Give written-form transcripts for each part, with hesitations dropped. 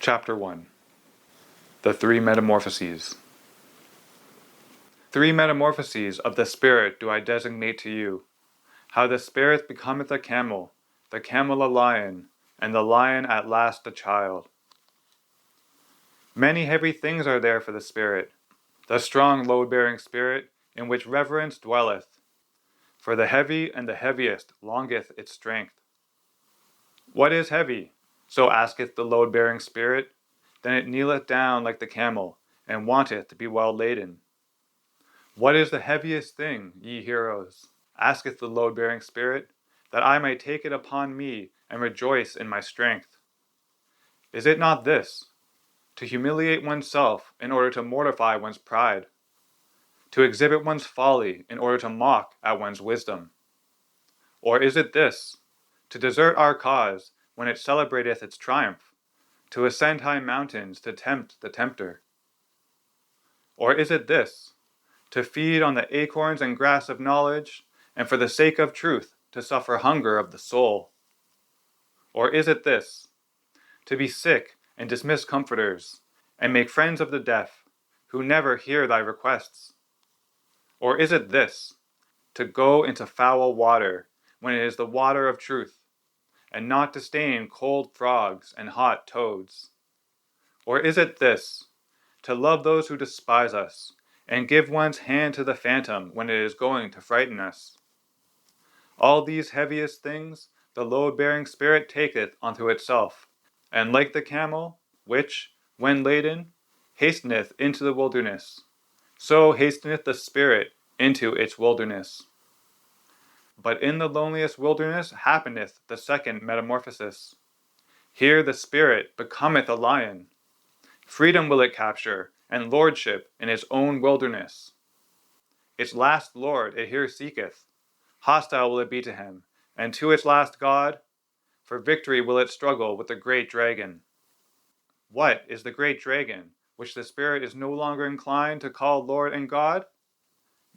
Chapter 1. The Three Metamorphoses. 3 metamorphoses of the spirit do I designate to you. How the spirit becometh a camel, the camel a lion, and the lion at last a child. Many heavy things are there for the spirit, the strong load-bearing spirit, in which reverence dwelleth. For the heavy and the heaviest longeth its strength. What is heavy? So asketh the load-bearing spirit. Then it kneeleth down like the camel, and wanteth to be well laden. What is the heaviest thing, ye heroes? Asketh the load-bearing spirit, that I may take it upon me, and rejoice in my strength. Is it not this, to humiliate oneself in order to mortify one's pride, to exhibit one's folly in order to mock at one's wisdom? Or is it this, to desert our cause when it celebrateth its triumph, to ascend high mountains to tempt the tempter? Or is it this, to feed on the acorns and grass of knowledge, and for the sake of truth to suffer hunger of the soul? Or is it this, to be sick and dismiss comforters, and make friends of the deaf, who never hear thy requests? Or is it this, to go into foul water, when it is the water of truth, and not disdain cold frogs and hot toads? Or is it this, to love those who despise us, and give one's hand to the phantom when it is going to frighten us? All these heaviest things the load-bearing spirit taketh unto itself, and like the camel, which, when laden, hasteneth into the wilderness, so hasteneth the spirit into its wilderness. But in the loneliest wilderness happeneth the second metamorphosis. Here the spirit becometh a lion. Freedom will it capture, and lordship in its own wilderness. Its last lord it here seeketh. Hostile will it be to him, and to its last god. For victory will it struggle with the great dragon. What is the great dragon, which the spirit is no longer inclined to call Lord and God?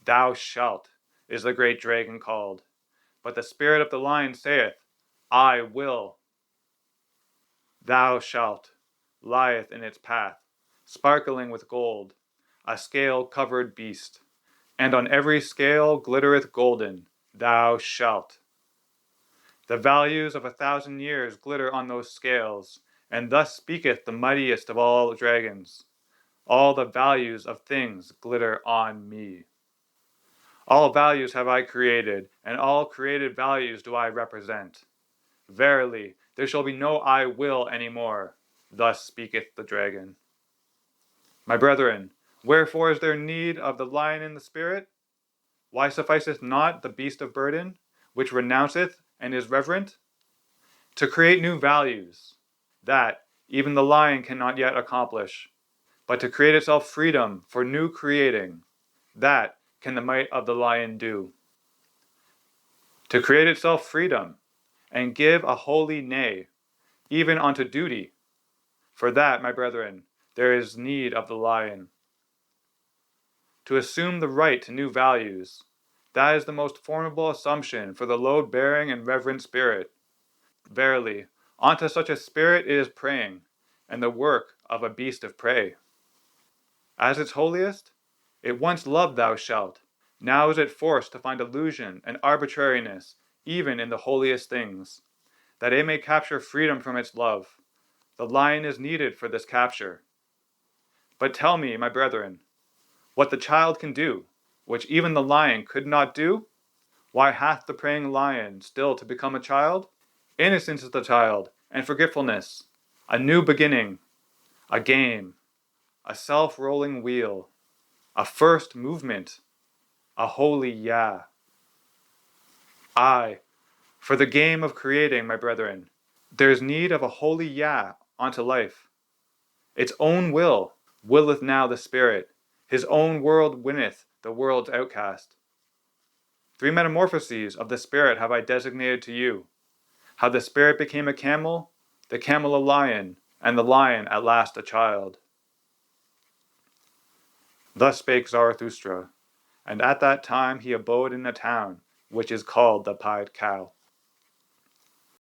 Thou shalt is the great dragon called. But the spirit of the lion saith, I will. Thou shalt lieth in its path, sparkling with gold, a scale-covered beast, and on every scale glittereth golden, thou shalt. The values of 1,000 years glitter on those scales, and thus speaketh the mightiest of all dragons. All the values of things glitter on me. All values have I created, and all created values do I represent. Verily, there shall be no I will any more. Thus speaketh the dragon. My brethren, wherefore is there need of the lion in the spirit? Why sufficeth not the beast of burden, which renounceth and is reverent? To create new values, that even the lion cannot yet accomplish, but to create itself freedom for new creating, that can the might of the lion do. To create itself freedom, and give a holy nay, even unto duty. For that, my brethren, there is need of the lion. To assume the right to new values, that is the most formidable assumption for the load-bearing and reverent spirit. Verily, unto such a spirit it is praying, and the work of a beast of prey. As its holiest, it once loved thou shalt, now is it forced to find illusion and arbitrariness even in the holiest things, that it may capture freedom from its love. The lion is needed for this capture. But tell me, my brethren, what the child can do, which even the lion could not do? Why hath the praying lion still to become a child? Innocence is the child, and forgetfulness, a new beginning, a game, a self-rolling wheel, a first movement, a holy yeah. Aye, for the game of creating, my brethren, there is need of a holy yeah unto life. Its own will willeth now the spirit, his own world winneth the world's outcast. 3 metamorphoses of the spirit have I designated to you, how the spirit became a camel, the camel a lion, and the lion at last a child. Thus spake Zarathustra, and at that time he abode in a town, which is called the Pied Cow.